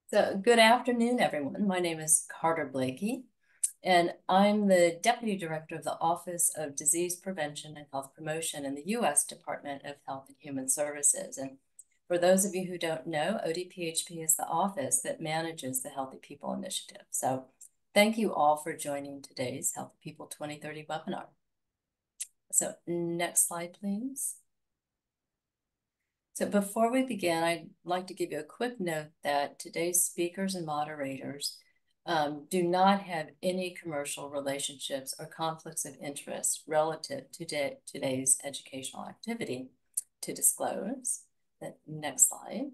So, good afternoon, everyone. My name is Carter Blakey, and I'm the Deputy Director of the Office of Disease Prevention and Health Promotion in the U.S. Department of Health and Human Services. And for those of you who don't know, ODPHP is the office that manages the Healthy People Initiative. So, thank you all for joining today's Healthy People 2030 webinar. So, next slide, please. So before we begin, I'd like to give you a quick note that today's speakers and moderators do not have any commercial relationships or conflicts of interest relative to today's educational activity to disclose. The next slide.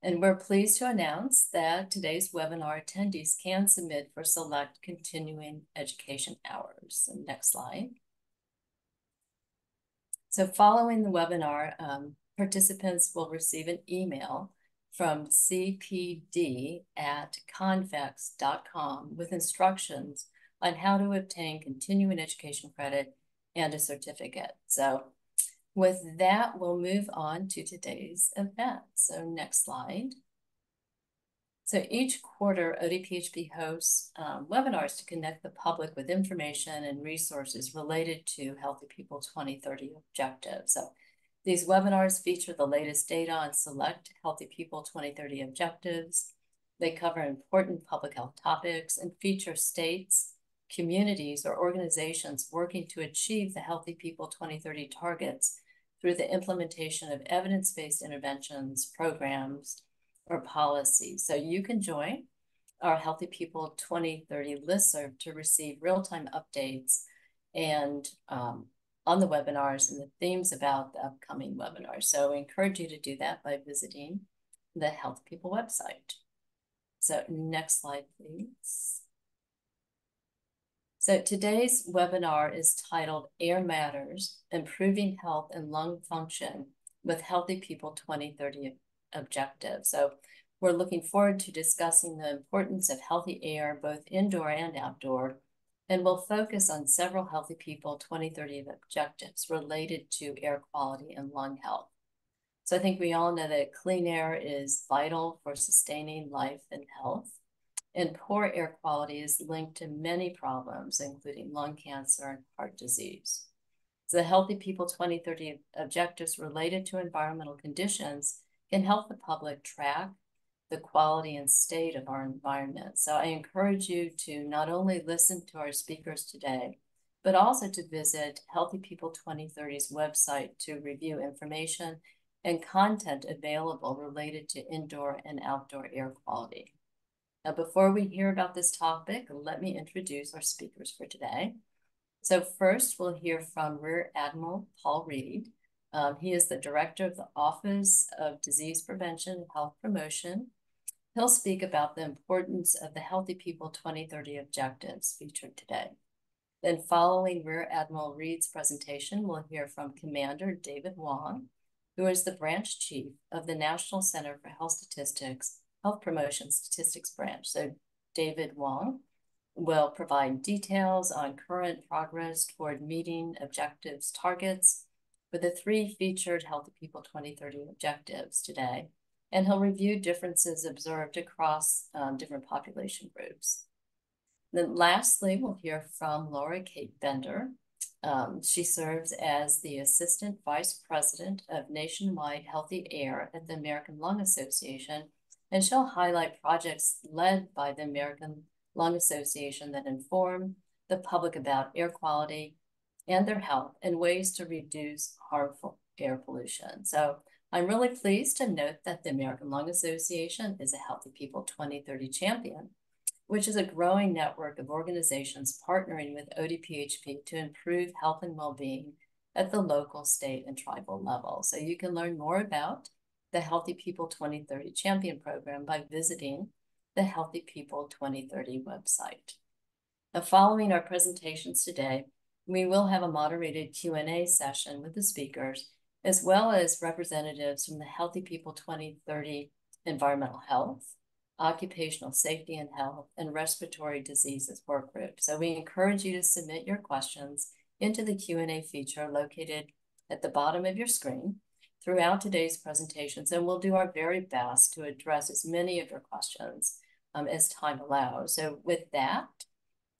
And we're pleased to announce that today's webinar attendees can submit for select continuing education hours. And next slide. So following the webinar, participants will receive an email from cpd@convex.com with instructions on how to obtain continuing education credit and a certificate. So with that, we'll move on to today's event. So next slide. So each quarter, ODPHP hosts webinars to connect the public with information and resources related to Healthy People 2030 objectives. So these webinars feature the latest data on select Healthy People 2030 objectives. They cover important public health topics and feature states, communities, or organizations working to achieve the Healthy People 2030 targets through the implementation of evidence-based interventions, programs, or policies. So you can join our Healthy People 2030 listserv to receive real-time updates and on the webinars and the themes about the upcoming webinars. So I encourage you to do that by visiting the Healthy People website. So next slide, please. So today's webinar is titled Air Matters, Improving Health and Lung Function with Healthy People 2030 Objectives. So we're looking forward to discussing the importance of healthy air, both indoor and outdoor, and we'll focus on several Healthy People 2030 objectives related to air quality and lung health. So I think we all know that clean air is vital for sustaining life and health, and poor air quality is linked to many problems, including lung cancer and heart disease. So the Healthy People 2030 objectives related to environmental conditions can help the public track the quality and state of our environment. So I encourage you to not only listen to our speakers today, but also to visit Healthy People 2030's website to review information and content available related to indoor and outdoor air quality. Now, before we hear about this topic, let me introduce our speakers for today. So first, we'll hear from Rear Admiral Paul Reed. He is the director of the Office of Disease Prevention and Health Promotion. He'll speak about the importance of the Healthy People 2030 objectives featured today. Then following Rear Admiral Reed's presentation, we'll hear from Commander David Wong, who is the branch chief of the National Center for Health Promotion Statistics Branch. So David Wong will provide details on current progress toward meeting objectives targets for the three featured Healthy People 2030 objectives today, and he'll review differences observed across different population groups. Then lastly, we'll hear from Laura Kate Bender. She serves as the Assistant Vice President of Nationwide Healthy Air at the American Lung Association, and she'll highlight projects led by the American Lung Association that inform the public about air quality and their health and ways to reduce harmful air pollution. So I'm really pleased to note that the American Lung Association is a Healthy People 2030 champion, which is a growing network of organizations partnering with ODPHP to improve health and well-being at the local, state, and tribal level. So you can learn more about the Healthy People 2030 Champion Program by visiting the Healthy People 2030 website. Now, following our presentations today, we will have a moderated Q&A session with the speakers, as well as representatives from the Healthy People 2030 Environmental Health, Occupational Safety and Health, and Respiratory Diseases Work Group. So we encourage you to submit your questions into the Q&A feature located at the bottom of your screen throughout today's presentations, and we'll do our very best to address as many of your questions as time allows. So with that,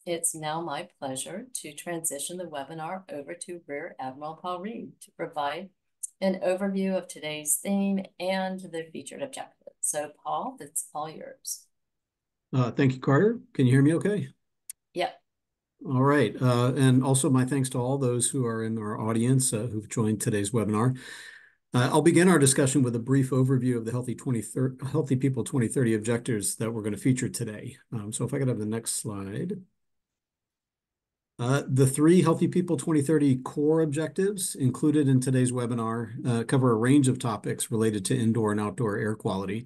it's now my pleasure to transition the webinar over to Rear Admiral Paul Reed to provide an overview of today's theme and the featured objectives. So Paul, it's all yours. Thank you, Carter. Can you hear me okay? Yep. All right. And also my thanks to all those who are in our audience who've joined today's webinar. I'll begin our discussion with a brief overview of the Healthy People 2030 objectives that we're going to feature today. So if I could have the next slide. The 3 Healthy People 2030 core objectives included in today's webinar cover a range of topics related to indoor and outdoor air quality.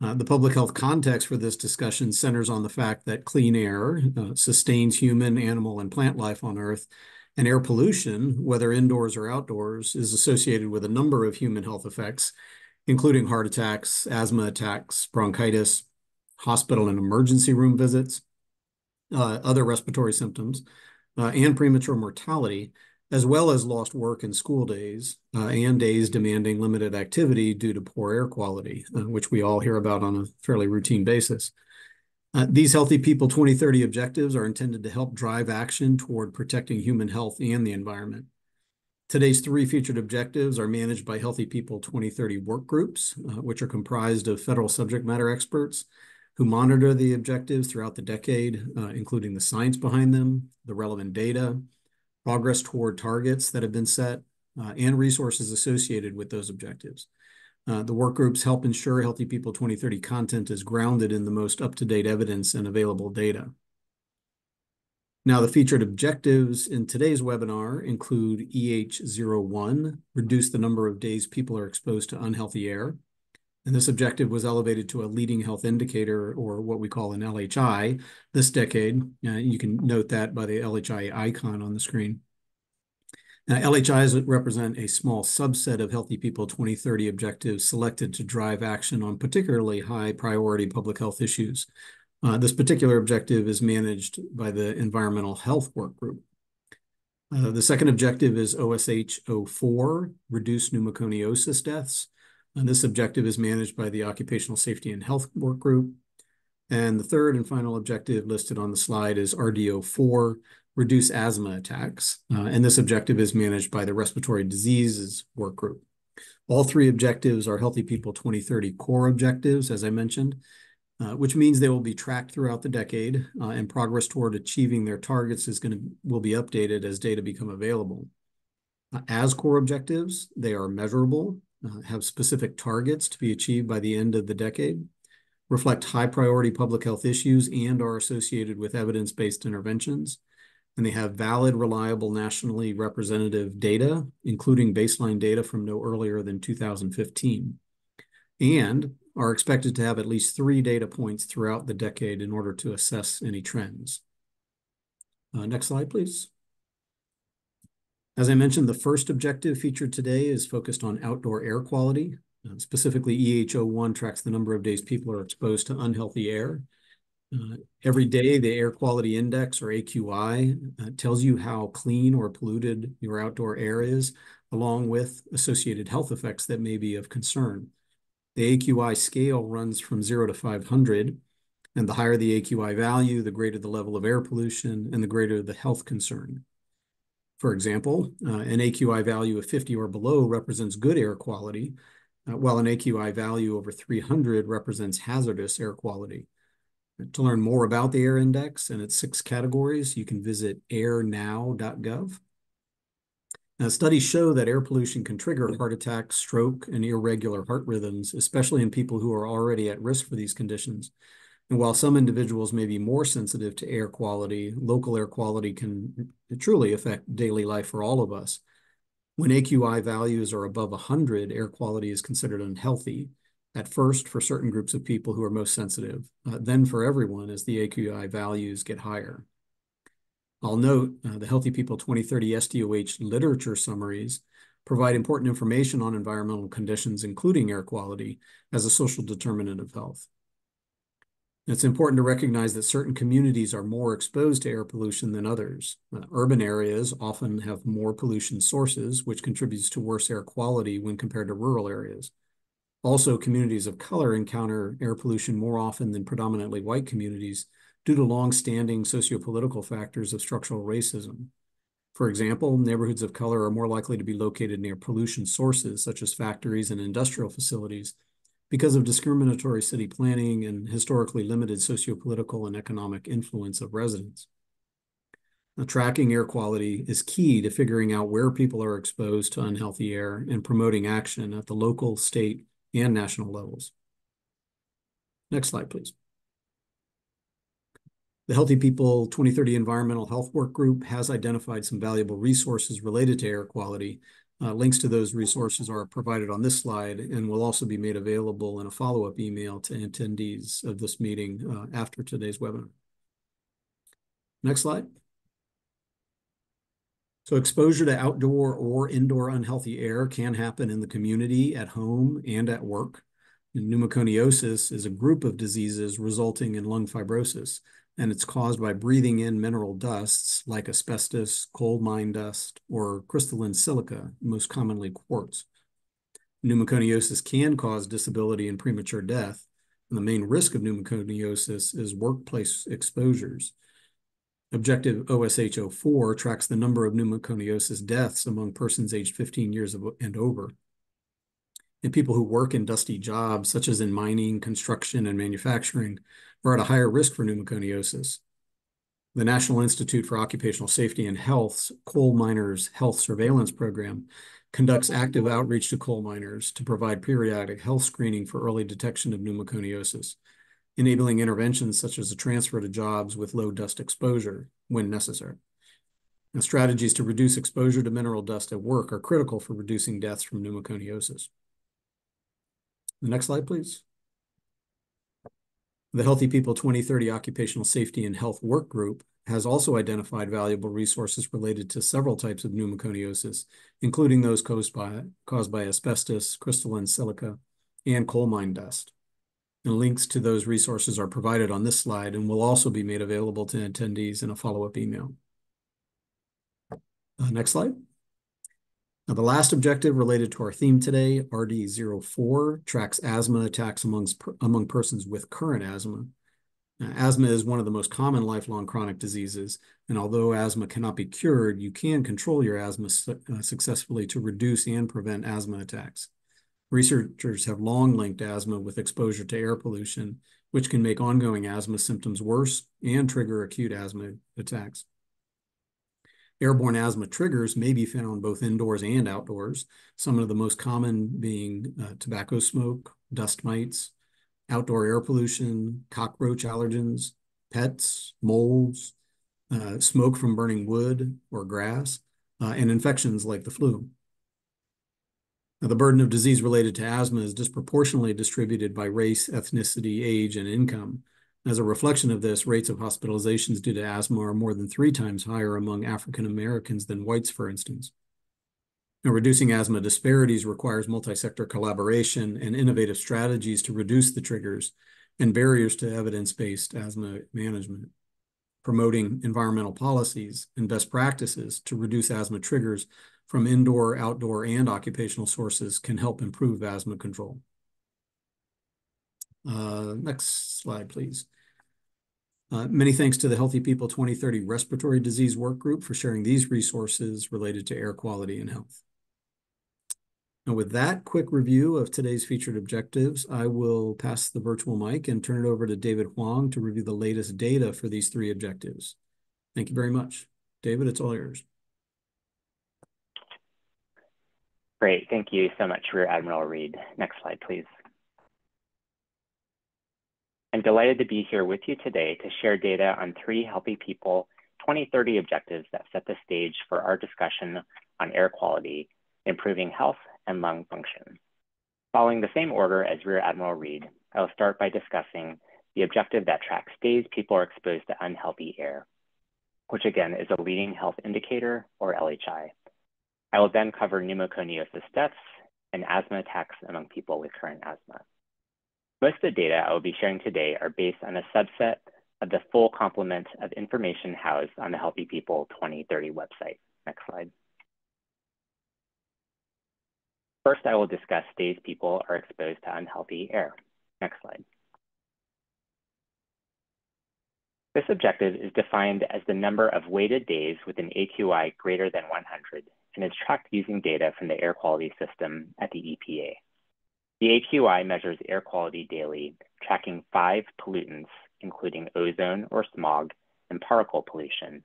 The public health context for this discussion centers on the fact that clean air sustains human, animal, and plant life on Earth, and air pollution, whether indoors or outdoors, is associated with a number of human health effects, including heart attacks, asthma attacks, bronchitis, hospital and emergency room visits, other respiratory symptoms, and premature mortality, as well as lost work and school days, and days demanding limited activity due to poor air quality, which we all hear about on a fairly routine basis. These Healthy People 2030 objectives are intended to help drive action toward protecting human health and the environment. Today's 3 featured objectives are managed by Healthy People 2030 work groups, which are comprised of federal subject matter experts who monitor the objectives throughout the decade, including the science behind them, the relevant data, progress toward targets that have been set, and resources associated with those objectives. The work groups help ensure Healthy People 2030 content is grounded in the most up-to-date evidence and available data. Now, the featured objectives in today's webinar include EH01, reduce the number of days people are exposed to unhealthy air. And this objective was elevated to a leading health indicator, or what we call an LHI, this decade. You can note that by the LHI icon on the screen. Now, LHIs represent a small subset of Healthy People 2030 objectives selected to drive action on particularly high priority public health issues. This particular objective is managed by the Environmental Health Work Group. The second objective is OSH04, reduce pneumoconiosis deaths. And this objective is managed by the Occupational Safety and Health Work Group. And the third and final objective listed on the slide is RDO4, reduce asthma attacks. And this objective is managed by the Respiratory Diseases Work Group. All 3 objectives are Healthy People 2030 core objectives, as I mentioned, which means they will be tracked throughout the decade, and progress toward achieving their targets will be updated as data become available. As core objectives, they are measurable, have specific targets to be achieved by the end of the decade, reflect high priority public health issues, and are associated with evidence-based interventions. And they have valid, reliable, nationally representative data, including baseline data from no earlier than 2015, and are expected to have at least 3 data points throughout the decade in order to assess any trends. Next slide, please. As I mentioned, the first objective featured today is focused on outdoor air quality. Specifically, EH01 tracks the number of days people are exposed to unhealthy air. Every day, the Air Quality Index, or AQI, tells you how clean or polluted your outdoor air is, along with associated health effects that may be of concern. The AQI scale runs from 0 to 500, and the higher the AQI value, the greater the level of air pollution, and the greater the health concern. For example, an AQI value of 50 or below represents good air quality, while an AQI value over 300 represents hazardous air quality. To learn more about the AIR Index and its 6 categories, you can visit airnow.gov. Now, studies show that air pollution can trigger heart attacks, stroke, and irregular heart rhythms, especially in people who are already at risk for these conditions. And while some individuals may be more sensitive to air quality, local air quality can truly affect daily life for all of us. When AQI values are above 100, air quality is considered unhealthy, at first for certain groups of people who are most sensitive, then for everyone as the AQI values get higher. I'll note the Healthy People 2030 SDOH literature summaries provide important information on environmental conditions, including air quality, as a social determinant of health. It's important to recognize that certain communities are more exposed to air pollution than others. Urban areas often have more pollution sources, which contributes to worse air quality when compared to rural areas. Also, communities of color encounter air pollution more often than predominantly white communities due to long-standing sociopolitical factors of structural racism. For example, neighborhoods of color are more likely to be located near pollution sources, such as factories and industrial facilities, because of discriminatory city planning and historically limited sociopolitical and economic influence of residents. Now, tracking air quality is key to figuring out where people are exposed to unhealthy air and promoting action at the local, state, and national levels. Next slide, please. The Healthy People 2030 Environmental Health Work Group has identified some valuable resources related to air quality. Links to those resources are provided on this slide and will also be made available in a follow-up email to attendees of this meeting after today's webinar. Next slide. So exposure to outdoor or indoor unhealthy air can happen in the community, at home, and at work. And pneumoconiosis is a group of diseases resulting in lung fibrosis, and it's caused by breathing in mineral dusts like asbestos, coal mine dust, or crystalline silica, most commonly quartz. Pneumoconiosis can cause disability and premature death, and the main risk of pneumoconiosis is workplace exposures. Objective OSH04 tracks the number of pneumoconiosis deaths among persons aged 15 years and over. And people who work in dusty jobs, such as in mining, construction, and manufacturing, are at a higher risk for pneumoconiosis. The National Institute for Occupational Safety and Health's Coal Miners Health Surveillance Program conducts active outreach to coal miners to provide periodic health screening for early detection of pneumoconiosis, enabling interventions such as a transfer to jobs with low dust exposure when necessary. And strategies to reduce exposure to mineral dust at work are critical for reducing deaths from pneumoconiosis. The next slide, please. The Healthy People 2030 Occupational Safety and Health Work Group has also identified valuable resources related to several types of pneumoconiosis, including those caused by asbestos, crystalline silica, and coal mine dust. And links to those resources are provided on this slide and will also be made available to attendees in a follow-up email. Next slide. Now, the last objective related to our theme today, RD04, tracks asthma attacks among persons with current asthma. Now, asthma is one of the most common lifelong chronic diseases, and although asthma cannot be cured, you can control your asthma successfully to reduce and prevent asthma attacks. Researchers have long linked asthma with exposure to air pollution, which can make ongoing asthma symptoms worse and trigger acute asthma attacks. Airborne asthma triggers may be found both indoors and outdoors, some of the most common being tobacco smoke, dust mites, outdoor air pollution, cockroach allergens, pets, molds, smoke from burning wood or grass, and infections like the flu. Now, the burden of disease related to asthma is disproportionately distributed by race, ethnicity, age, and income. As a reflection of this, rates of hospitalizations due to asthma are more than 3 times higher among African Americans than whites, for instance. Now, reducing asthma disparities requires multi-sector collaboration and innovative strategies to reduce the triggers and barriers to evidence-based asthma management. Promoting environmental policies and best practices to reduce asthma triggers from indoor, outdoor, and occupational sources can help improve asthma control. Next slide, please. Many thanks to the Healthy People 2030 Respiratory Disease Work Group for sharing these resources related to air quality and health. And with that quick review of today's featured objectives, I will pass the virtual mic and turn it over to David Huang to review the latest data for these 3 objectives. Thank you very much. David, it's all yours. Great, thank you so much, Rear Admiral Reed. Next slide, please. I'm delighted to be here with you today to share data on 3 Healthy People 2030 objectives that set the stage for our discussion on air quality, improving health, and lung function. Following the same order as Rear Admiral Reed, I will start by discussing the objective that tracks days people are exposed to unhealthy air, which again is a leading health indicator, or LHI. I will then cover pneumoconiosis deaths and asthma attacks among people with current asthma. Most of the data I will be sharing today are based on a subset of the full complement of information housed on the Healthy People 2030 website. Next slide. First, I will discuss days people are exposed to unhealthy air. Next slide. This objective is defined as the number of weighted days with an AQI greater than 100 and is tracked using data from the air quality system at the EPA. The AQI measures air quality daily, tracking 5 pollutants, including ozone or smog and particle pollution,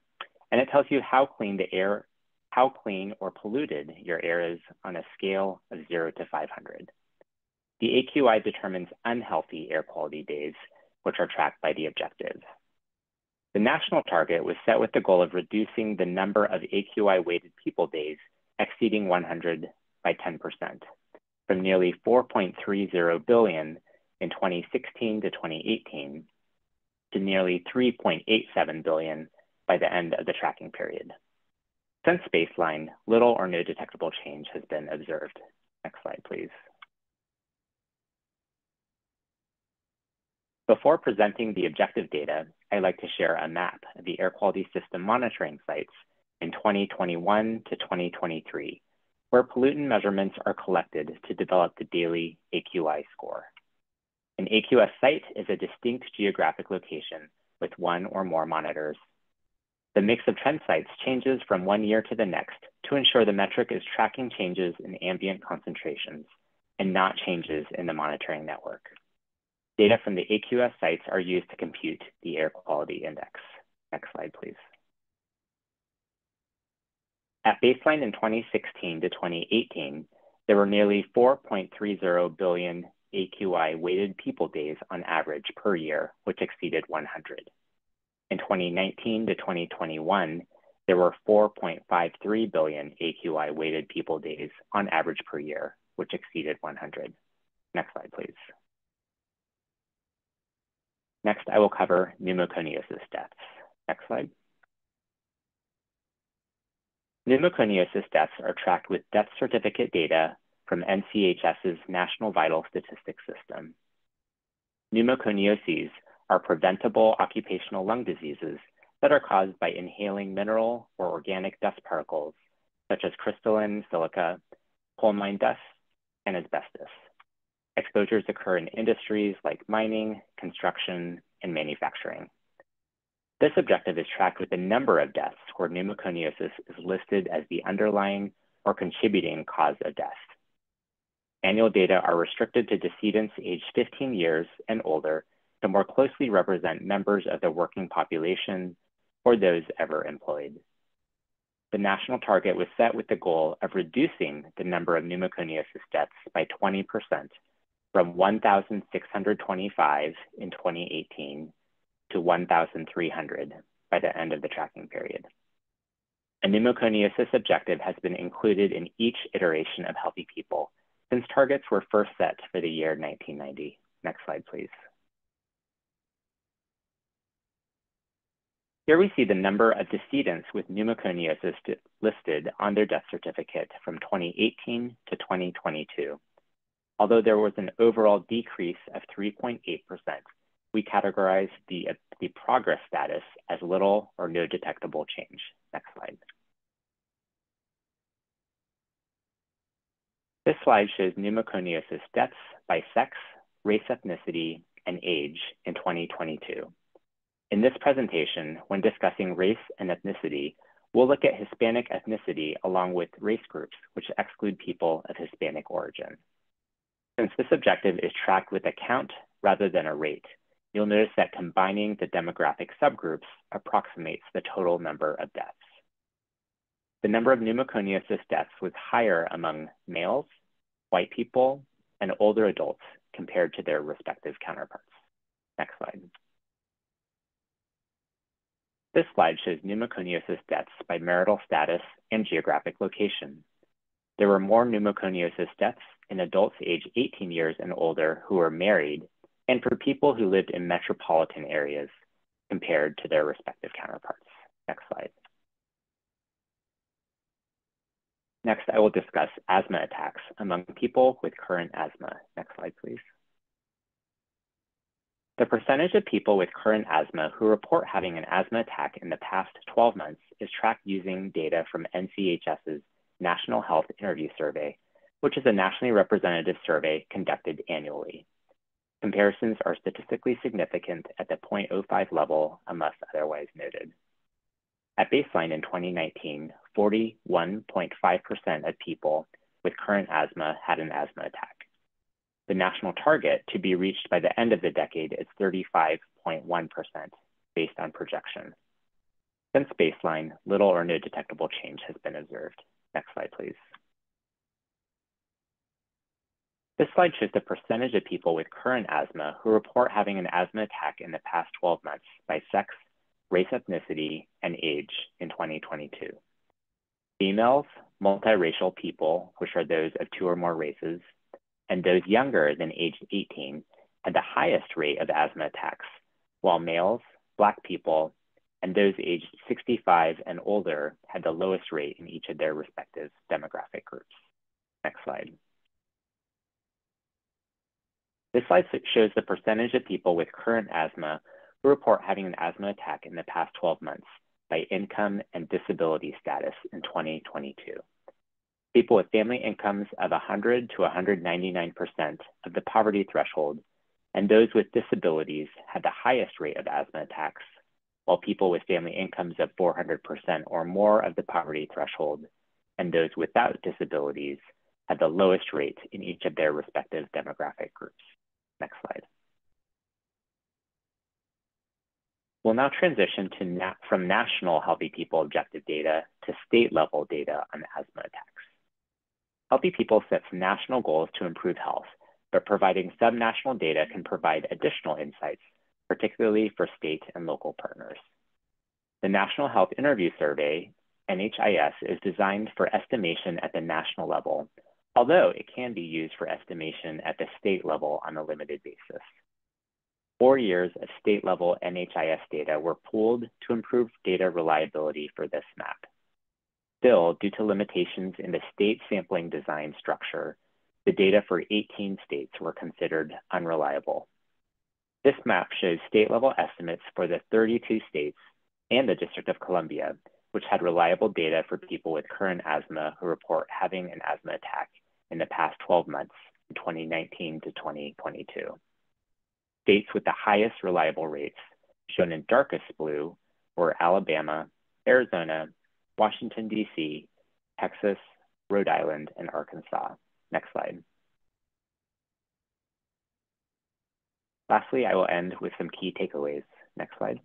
and it tells you how clean or polluted your air is on a scale of 0 to 500. The AQI determines unhealthy air quality days, which are tracked by the objective. The national target was set with the goal of reducing the number of AQI-weighted people days exceeding 100 by 10%, from nearly 4.30 billion in 2016 to 2018 to nearly 3.87 billion by the end of the tracking period. Since baseline, little or no detectable change has been observed. Next slide, please. Before presenting the objective data, I'd like to share a map of the air quality system monitoring sites in 2021 to 2023, where pollutant measurements are collected to develop the daily AQI score. An AQS site is a distinct geographic location with one or more monitors. The mix of trend sites changes from one year to the next to ensure the metric is tracking changes in ambient concentrations and not changes in the monitoring network. Data from the AQS sites are used to compute the air quality index. Next slide, please. At baseline in 2016 to 2018, there were nearly 4.30 billion AQI weighted people days on average per year, which exceeded 100. In 2019 to 2021, there were 4.53 billion AQI weighted people days on average per year, which exceeded 100. Next slide, please. Next, I will cover pneumoconiosis deaths. Next slide. Pneumoconiosis deaths are tracked with death certificate data from NCHS's National Vital Statistics System. Pneumoconioses are preventable occupational lung diseases that are caused by inhaling mineral or organic dust particles, such as crystalline silica, coal mine dust, and asbestos. Exposures occur in industries like mining, construction, and manufacturing. This objective is tracked with a number of deaths where pneumoconiosis is listed as the underlying or contributing cause of death. Annual data are restricted to decedents aged 15 years and older to more closely represent members of the working population or those ever employed. The national target was set with the goal of reducing the number of pneumoconiosis deaths by 20%, from 1,625 in 2018 to 1,300 by the end of the tracking period. A pneumoconiosis objective has been included in each iteration of Healthy People since targets were first set for the year 1990. Next slide, please. Here we see the number of decedents with pneumoconiosis listed on their death certificate from 2018 to 2022. Although there was an overall decrease of 3.8%, we categorize the progress status as little or no detectable change. Next slide. This slide shows pneumoconiosis deaths by sex, race, ethnicity, and age in 2022. In this presentation, when discussing race and ethnicity, we'll look at Hispanic ethnicity along with race groups, which exclude people of Hispanic origin. Since this objective is tracked with a count rather than a rate, you'll notice that combining the demographic subgroups approximates the total number of deaths. The number of pneumoconiosis deaths was higher among males, white people, and older adults compared to their respective counterparts. Next slide. This slide shows pneumoconiosis deaths by marital status and geographic location. There were more pneumoconiosis deaths in adults aged 18 years and older who were married and for people who lived in metropolitan areas compared to their respective counterparts. Next slide. Next, I will discuss asthma attacks among people with current asthma. Next slide, please. The percentage of people with current asthma who report having an asthma attack in the past 12 months is tracked using data from NCHS's National Health Interview Survey, which is a nationally representative survey conducted annually. Comparisons are statistically significant at the 0.05 level unless otherwise noted. At baseline in 2019, 41.5% of people with current asthma had an asthma attack. The national target to be reached by the end of the decade is 35.1% based on projection. Since baseline, little or no detectable change has been observed. Next slide, please. This slide shows the percentage of people with current asthma who report having an asthma attack in the past 12 months by sex, race, ethnicity, and age in 2022. Females, multiracial people, which are those of 2 or more races, and those younger than age 18 had the highest rate of asthma attacks, while males, Black people, and those aged 65 and older had the lowest rate in each of their respective demographic groups. Next slide. This slide shows the percentage of people with current asthma who report having an asthma attack in the past 12 months by income and disability status in 2022. People with family incomes of 100 to 199% of the poverty threshold, and those with disabilities had the highest rate of asthma attacks, while people with family incomes of 400% or more of the poverty threshold, and those without disabilities had the lowest rate in each of their respective demographic groups. Next slide. We'll now transition to from national Healthy People objective data to state-level data on asthma attacks. Healthy People sets national goals to improve health, but providing subnational data can provide additional insights, particularly for state and local partners. The National Health Interview Survey, NHIS, is designed for estimation at the national level, although it can be used for estimation at the state level on a limited basis. 4 years of state-level NHIS data were pooled to improve data reliability for this map. Still, due to limitations in the state sampling design structure, the data for 18 states were considered unreliable. This map shows state-level estimates for the 32 states and the District of Columbia, which had reliable data for people with current asthma who report having an asthma attack in the past 12 months, from 2019 to 2022. States with the highest reliable rates, shown in darkest blue, were Alabama, Arizona, Washington, D.C., Texas, Rhode Island, and Arkansas. Next slide. Lastly, I will end with some key takeaways. Next slide.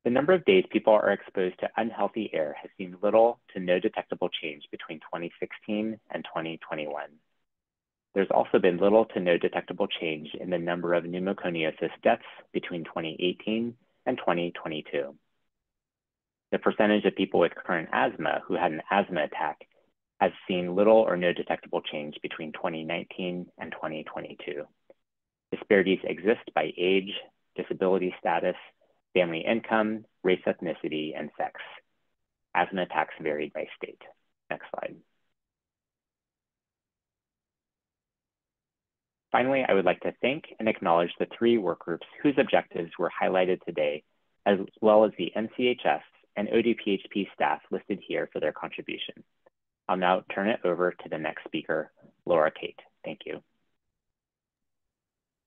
The number of days people are exposed to unhealthy air has seen little to no detectable change between 2016 and 2021. There's also been little to no detectable change in the number of pneumoconiosis deaths between 2018 and 2022. The percentage of people with current asthma who had an asthma attack has seen little or no detectable change between 2019 and 2022. Disparities exist by age, disability status, family income, race, ethnicity, and sex. Asthma attacks varied by state. Next slide. Finally, I would like to thank and acknowledge the 3 work groups whose objectives were highlighted today, as well as the NCHS and ODPHP staff listed here for their contribution. I'll now turn it over to the next speaker, Laura Kate. Thank you.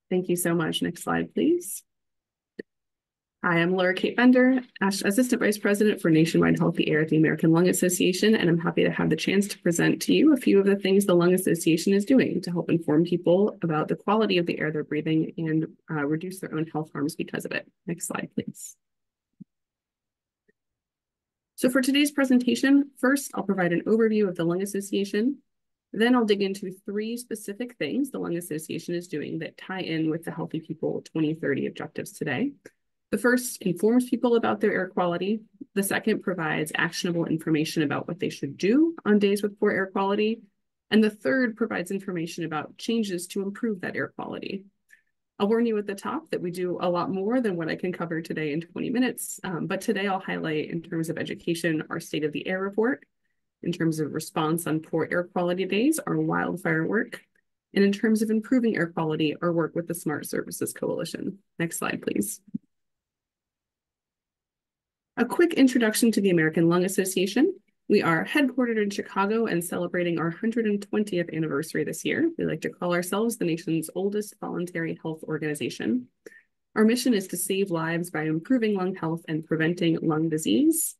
Thank you so much. Next slide, please. Hi, I'm Laura Kate Bender, Assistant Vice President for Nationwide Healthy Air at the American Lung Association, and I'm happy to have the chance to present to you a few of the things the Lung Association is doing to help inform people about the quality of the air they're breathing and reduce their own health harms because of it. Next slide, please. So for today's presentation, first, I'll provide an overview of the Lung Association. Then I'll dig into 3 specific things the Lung Association is doing that tie in with the Healthy People 2030 objectives today. The first informs people about their air quality. The second provides actionable information about what they should do on days with poor air quality. And the third provides information about changes to improve that air quality. I'll warn you at the top that we do a lot more than what I can cover today in 20 minutes, but today I'll highlight in terms of education, our State of the Air report, in terms of response on poor air quality days, our wildfire work, And in terms of improving air quality, our work with the Smart Services Coalition. Next slide, please. A quick introduction to the American Lung Association. We are headquartered in Chicago and celebrating our 120th anniversary this year. We like to call ourselves the nation's oldest voluntary health organization. Our mission is to save lives by improving lung health and preventing lung disease.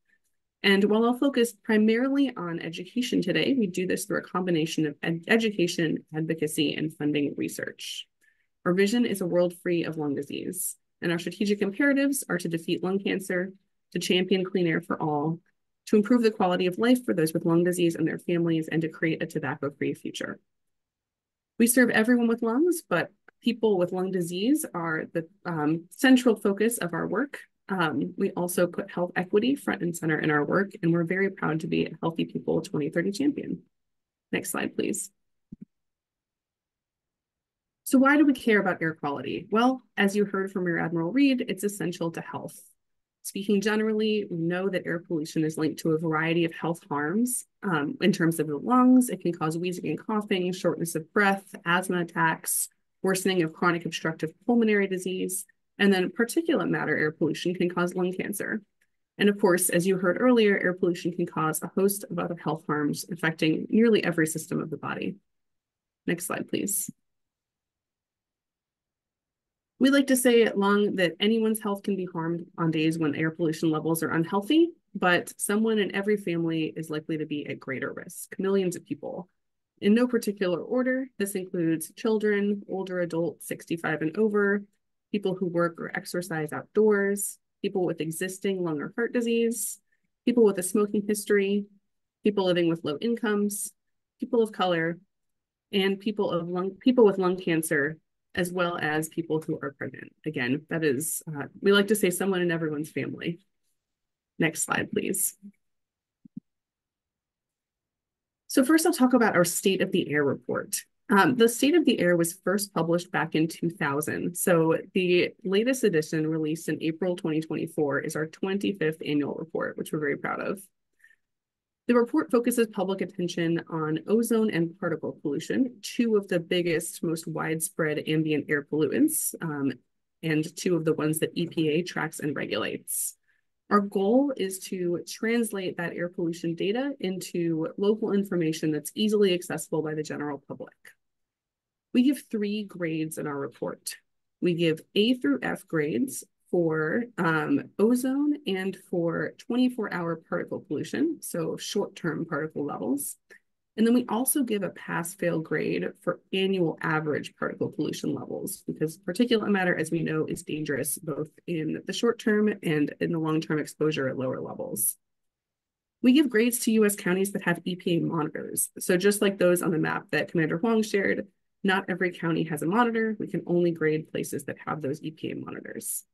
And while I'll focus primarily on education today, we do this through a combination of education, advocacy, and funding research. Our vision is a world free of lung disease, and our strategic imperatives are to defeat lung cancer, to champion clean air for all, to improve the quality of life for those with lung disease and their families, and to create a tobacco-free future. We serve everyone with lungs, but people with lung disease are the central focus of our work. We also put health equity front and center in our work, and we're very proud to be a Healthy People 2030 champion. Next slide, please. So why do we care about air quality? Well, as you heard from Rear Admiral Reed, it's essential to health. Speaking generally, we know that air pollution is linked to a variety of health harms. In terms of the lungs, it can cause wheezing and coughing, shortness of breath, asthma attacks, worsening of chronic obstructive pulmonary disease, and then particulate matter air pollution can cause lung cancer. And of course, as you heard earlier, air pollution can cause a host of other health harms affecting nearly every system of the body. Next slide, please. We like to say at Lung that anyone's health can be harmed on days when air pollution levels are unhealthy, but someone in every family is likely to be at greater risk, millions of people. In no particular order, this includes children, older adults 65 and over, people who work or exercise outdoors, people with existing lung or heart disease, people with a smoking history, people living with low incomes, people of color, and people with lung cancer, as well as people who are pregnant. Again, that is, we like to say someone in everyone's family. Next slide, please. So first I'll talk about our State of the Air report. The State of the Air was first published back in 2000. So the latest edition released in April 2024 is our 25th annual report, which we're very proud of. The report focuses public attention on ozone and particle pollution, two of the biggest, most widespread ambient air pollutants, and two of the ones that EPA tracks and regulates. Our goal is to translate that air pollution data into local information that's easily accessible by the general public. We give 3 grades in our report. We give A through F grades for ozone and for 24-hour particle pollution, so short-term particle levels. And then we also give a pass-fail grade for annual average particle pollution levels, because particulate matter, as we know, is dangerous both in the short term and in the long-term exposure at lower levels. We give grades to U.S. counties that have EPA monitors. So just like those on the map that Commander Huang shared, not every county has a monitor. We can only grade places that have those EPA monitors.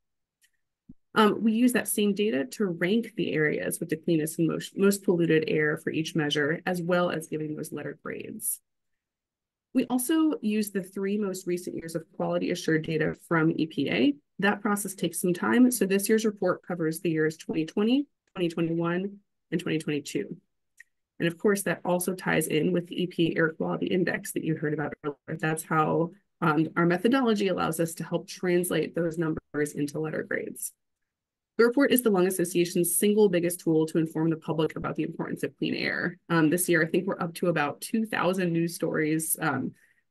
We use that same data to rank the areas with the cleanest and most polluted air for each measure, as well as giving those letter grades. We also use the 3 most recent years of quality assured data from EPA. That process takes some time, so this year's report covers the years 2020, 2021, and 2022. And of course, that also ties in with the EPA Air Quality Index that you heard about earlier. That's how our methodology allows us to help translate those numbers into letter grades. The report is the Lung Association's single biggest tool to inform the public about the importance of clean air. This year, I think we're up to about 2,000 news stories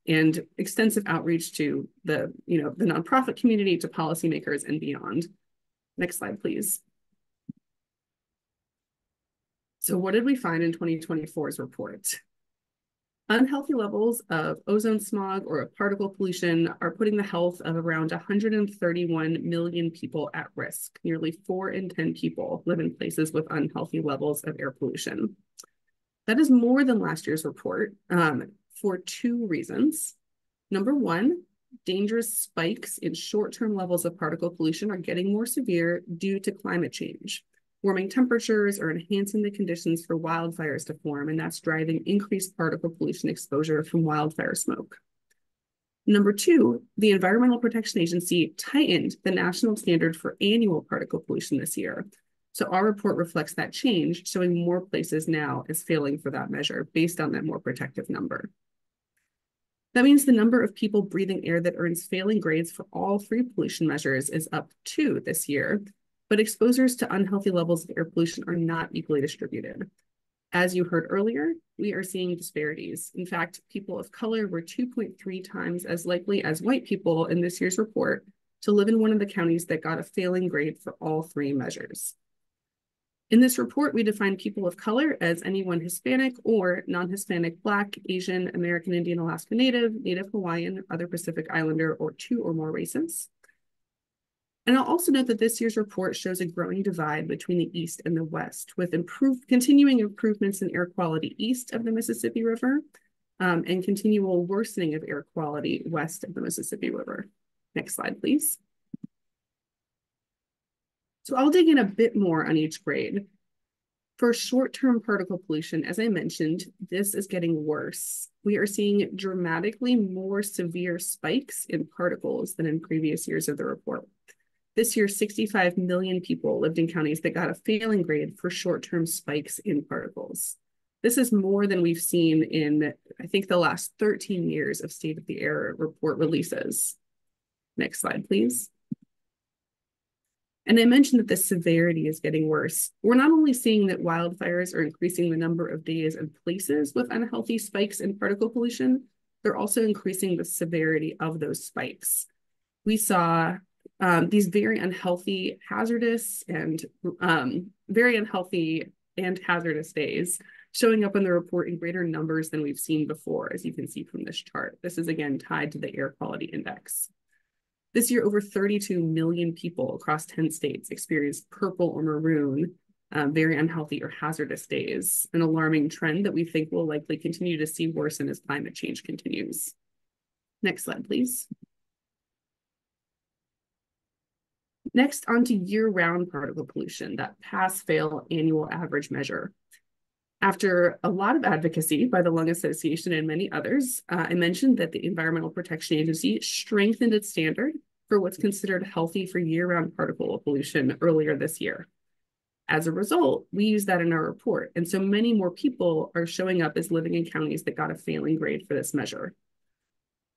and extensive outreach to the nonprofit community, to policymakers and beyond. Next slide, please. So what did we find in 2024's report? Unhealthy levels of ozone smog or particle pollution are putting the health of around 131 million people at risk. Nearly 4 in 10 people live in places with unhealthy levels of air pollution. That is more than last year's report for 2 reasons. Number 1, dangerous spikes in short-term levels of particle pollution are getting more severe due to climate change. Warming temperatures are enhancing the conditions for wildfires to form, and that's driving increased particle pollution exposure from wildfire smoke. Number 2, the Environmental Protection Agency tightened the national standard for annual particle pollution this year. So our report reflects that change, showing more places now as failing for that measure based on that more protective number. That means the number of people breathing air that earns failing grades for all three pollution measures is up 2 this year, but exposures to unhealthy levels of air pollution are not equally distributed. As you heard earlier, we are seeing disparities. In fact, people of color were 2.3 times as likely as white people in this year's report to live in one of the counties that got a failing grade for all three measures. In this report, we define people of color as anyone Hispanic or non-Hispanic, Black, Asian, American Indian, Alaska Native, Native Hawaiian, other Pacific Islander, or 2 or more races. And I'll also note that this year's report shows a growing divide between the East and the West, with continuing improvements in air quality east of the Mississippi River and continual worsening of air quality west of the Mississippi River. Next slide, please. So I'll dig in a bit more on each grade. For short-term particle pollution, as I mentioned, this is getting worse. We are seeing dramatically more severe spikes in particles than in previous years of the report. This year, 65 million people lived in counties that got a failing grade for short-term spikes in particles. This is more than we've seen in, I think, the last 13 years of State of the Air report releases. Next slide, please. And I mentioned that the severity is getting worse. We're not only seeing that wildfires are increasing the number of days and places with unhealthy spikes in particle pollution, they're also increasing the severity of those spikes. We saw these very unhealthy, hazardous days showing up in the report in greater numbers than we've seen before, as you can see from this chart. This is again tied to the air quality index. This year, over 32 million people across 10 states experienced purple or maroon, very unhealthy or hazardous days, an alarming trend that we think will likely continue to see worsen as climate change continues. Next slide, please. Next, on to year-round particle pollution, that pass-fail annual average measure. After a lot of advocacy by the Lung Association and many others, I mentioned that the Environmental Protection Agency strengthened its standard for what's considered healthy for year-round particle pollution earlier this year. As a result, we use that in our report, and so many more people are showing up as living in counties that got a failing grade for this measure.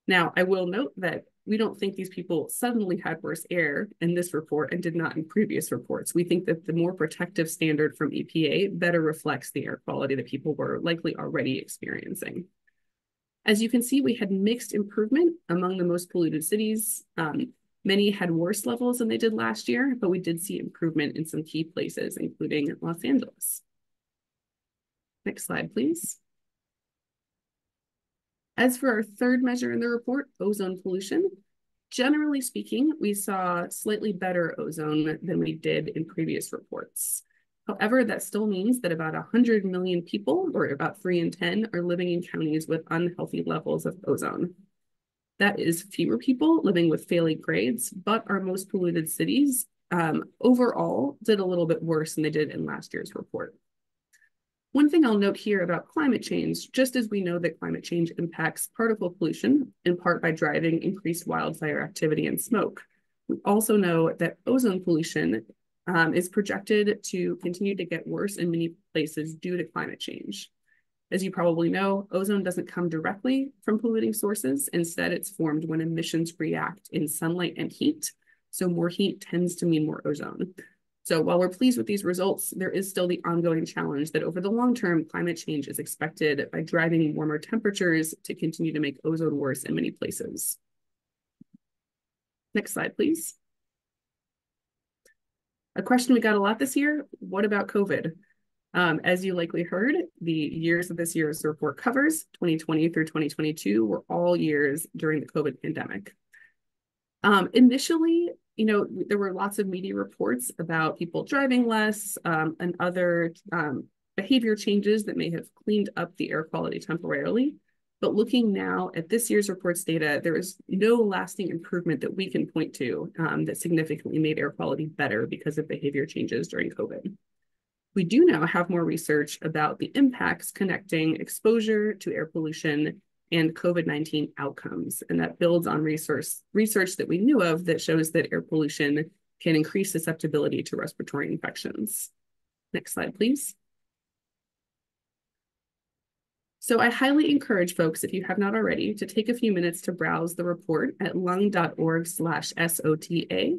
Now, I will note that we don't think these people suddenly had worse air in this report and did not in previous reports. We think that the more protective standard from EPA better reflects the air quality that people were likely already experiencing. As you can see, we had mixed improvement among the most polluted cities. Many had worse levels than they did last year, but we did see improvement in some key places, including Los Angeles. Next slide, please. As for our third measure in the report, ozone pollution, generally speaking, we saw slightly better ozone than we did in previous reports. However, that still means that about 100 million people, or about 3 in 10, are living in counties with unhealthy levels of ozone. That is fewer people living with failing grades, but our most polluted cities overall did a little bit worse than they did in last year's report. One thing I'll note here about climate change, just as we know that climate change impacts particle pollution, in part by driving increased wildfire activity and smoke, we also know that ozone pollution is projected to continue to get worse in many places due to climate change. As you probably know, ozone doesn't come directly from polluting sources. Instead, it's formed when emissions react in sunlight and heat. So more heat tends to mean more ozone. So while we're pleased with these results, there is still the ongoing challenge that over the long term, climate change is expected by driving warmer temperatures to continue to make ozone worse in many places. Next slide, please. A question we got a lot this year, what about COVID? As you likely heard, the years that this year's report covers, 2020 through 2022, were all years during the COVID pandemic. Initially, there were lots of media reports about people driving less and other behavior changes that may have cleaned up the air quality temporarily. But looking now at this year's report's data, there is no lasting improvement that we can point to that significantly made air quality better because of behavior changes during COVID. We do now have more research about the impacts connecting exposure to air pollution and COVID-19 outcomes. And that builds on research that we knew of that shows that air pollution can increase susceptibility to respiratory infections. Next slide, please. So I highly encourage folks, if you have not already, to take a few minutes to browse the report at lung.org/SOTA.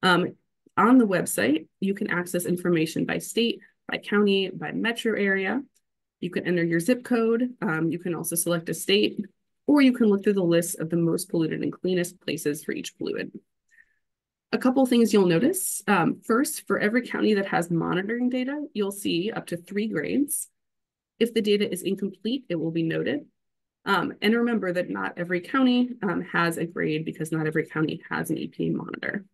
On the website, you can access information by state, by county, by metro area. You can enter your zip code. You can also select a state, or you can look through the list of the most polluted and cleanest places for each pollutant. A couple things you'll notice. First, for every county that has monitoring data, you'll see up to 3 grades. If the data is incomplete, it will be noted. And remember that not every county has a grade because not every county has an EPA monitor.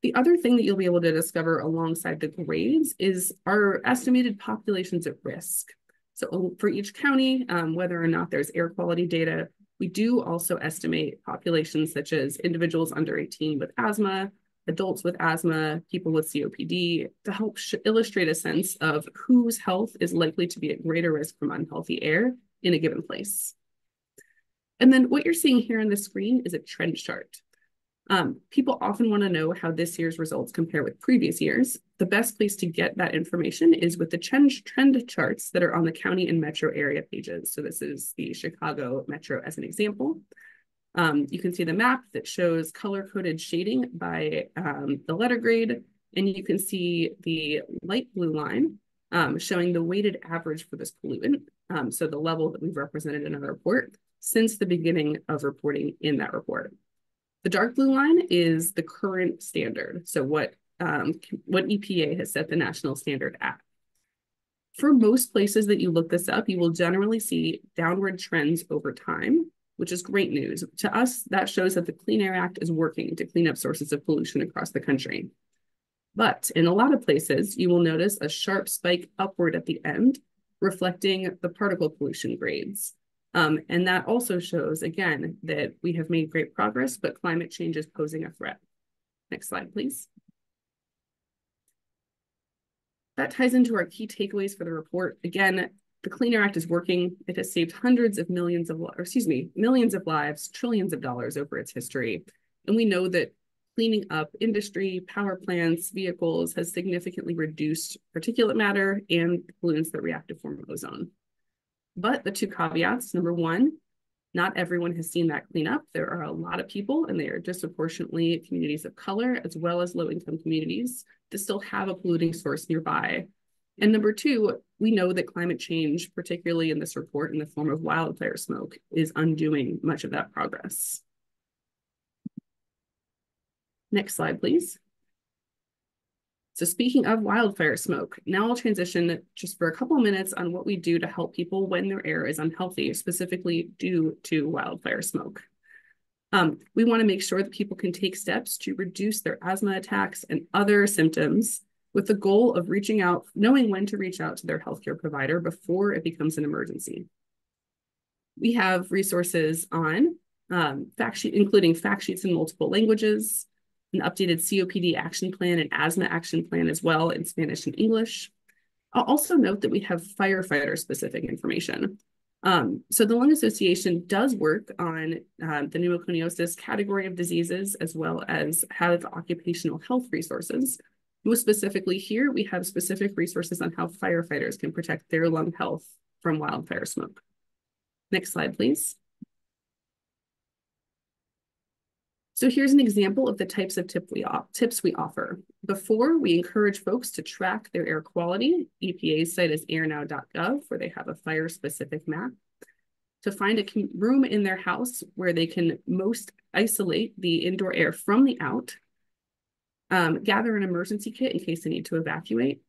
The other thing that you'll be able to discover alongside the grades is our estimated populations at risk. So for each county, whether or not there's air quality data, we do also estimate populations such as individuals under 18 with asthma, adults with asthma, people with COPD, to help illustrate a sense of whose health is likely to be at greater risk from unhealthy air in a given place. And then what you're seeing here on the screen is a trend chart. People often want to know how this year's results compare with previous years. The best place to get that information is with the trend charts that are on the county and metro area pages. So this is the Chicago Metro as an example. You can see the map that shows color-coded shading by the letter grade, and you can see the light blue line showing the weighted average for this pollutant, so the level that we've represented in our report since the beginning of reporting in that report. The dark blue line is the current standard, so what EPA has set the national standard at. For most places that you look this up, you will generally see downward trends over time, which is great news. To us, that shows that the Clean Air Act is working to clean up sources of pollution across the country. But in a lot of places, you will notice a sharp spike upward at the end, reflecting the particle pollution grades. And that also shows, again, that we have made great progress, but climate change is posing a threat. Next slide, please. That ties into our key takeaways for the report. Again, the Clean Air Act is working. It has saved millions of lives, trillions of dollars over its history. And we know that cleaning up industry, power plants, vehicles has significantly reduced particulate matter and pollutants that react to form ozone. But the 2 caveats, number 1, not everyone has seen that cleanup. There are a lot of people, and they are disproportionately communities of color, as well as low-income communities, that still have a polluting source nearby. And number 2, we know that climate change, particularly in this report in the form of wildfire smoke, is undoing much of that progress. Next slide, please. So speaking of wildfire smoke, now I'll transition just for a couple of minutes on what we do to help people when their air is unhealthy, specifically due to wildfire smoke. We want to make sure that people can take steps to reduce their asthma attacks and other symptoms with the goal of reaching out, knowing when to reach out to their healthcare provider before it becomes an emergency. We have resources on including fact sheets in multiple languages, an updated COPD action plan and asthma action plan as well in Spanish and English. I'll also note that we have firefighter-specific information. So the Lung Association does work on the pneumoconiosis category of diseases, as well as have occupational health resources. Most specifically here, we have specific resources on how firefighters can protect their lung health from wildfire smoke. Next slide, please. So here's an example of the types of tips we offer. Before, we encourage folks to track their air quality. EPA's site is airnow.gov, where they have a fire-specific map. To find a room in their house where they can most isolate the indoor air from the out, gather an emergency kit in case they need to evacuate.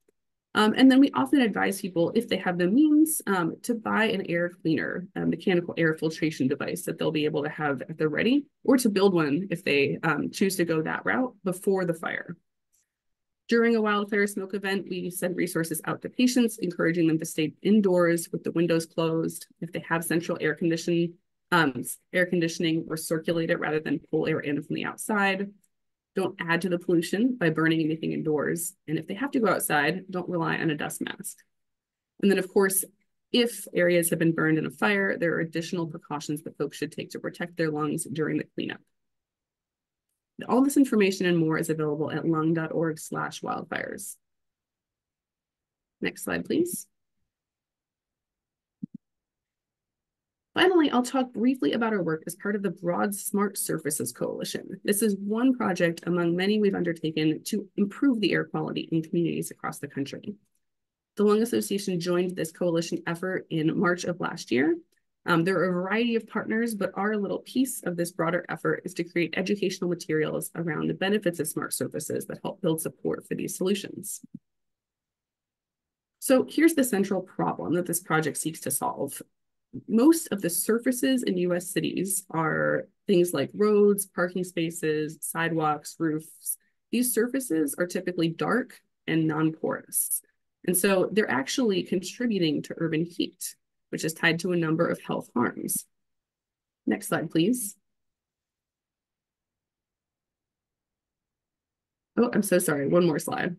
And then we often advise people, if they have the means, to buy an air cleaner, mechanical air filtration device that they'll be able to have at the ready, or to build one if they choose to go that route before the fire. During a wildfire smoke event, we send resources out to patients, encouraging them to stay indoors with the windows closed. If they have central air conditioning, recirculate it rather than pull air in from the outside. Don't add to the pollution by burning anything indoors. And if they have to go outside, don't rely on a dust mask. And then, of course, if areas have been burned in a fire, there are additional precautions that folks should take to protect their lungs during the cleanup. All this information and more is available at lung.org/wildfires. Next slide, please. Finally, I'll talk briefly about our work as part of the broad Smart Surfaces Coalition. This is one project among many we've undertaken to improve the air quality in communities across the country. The Lung Association joined this coalition effort in March of last year. There are a variety of partners, but our little piece of this broader effort is to create educational materials around the benefits of smart surfaces that help build support for these solutions. So here's the central problem that this project seeks to solve. Most of the surfaces in US cities are things like roads, parking spaces, sidewalks, roofs. These surfaces are typically dark and non-porous. And so they're actually contributing to urban heat, which is tied to a number of health harms. Next slide, please. Oh, I'm so sorry. One more slide.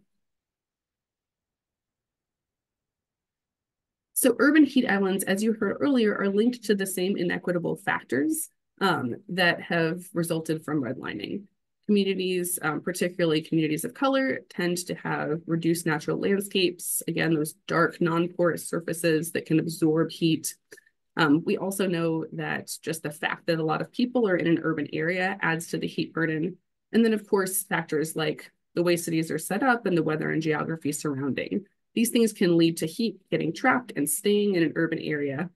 So urban heat islands, as you heard earlier, are linked to the same inequitable factors that have resulted from redlining. Communities, particularly communities of color, tend to have reduced natural landscapes. Again, those dark, non-porous surfaces that can absorb heat. We also know that just the fact that a lot of people are in an urban area adds to the heat burden. And then, of course, factors like the way cities are set up and the weather and geography surrounding. These things can lead to heat getting trapped and staying in an urban area.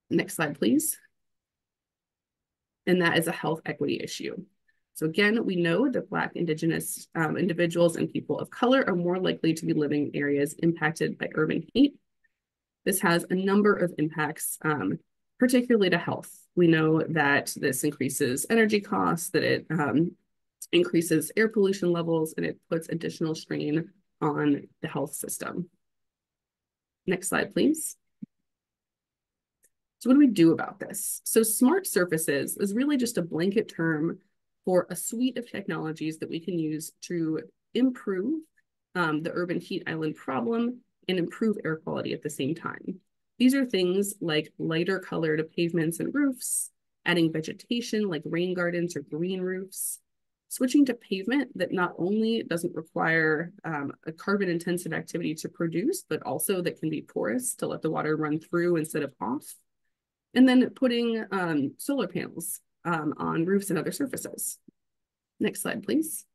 Next slide, please. And that is a health equity issue. So again, we know that Black, Indigenous individuals and people of color are more likely to be living in areas impacted by urban heat. This has a number of impacts, particularly to health. We know that this increases energy costs, that it increases air pollution levels, and it puts additional strain on the health system. Next slide, please. So what do we do about this? So smart surfaces is really just a blanket term for a suite of technologies that we can use to improve the urban heat island problem and improve air quality at the same time. These are things like lighter colored pavements and roofs, adding vegetation like rain gardens or green roofs, switching to pavement that not only doesn't require a carbon intensive activity to produce, but also that can be porous to let the water run through instead of off. And then putting solar panels on roofs and other surfaces. Next slide, please.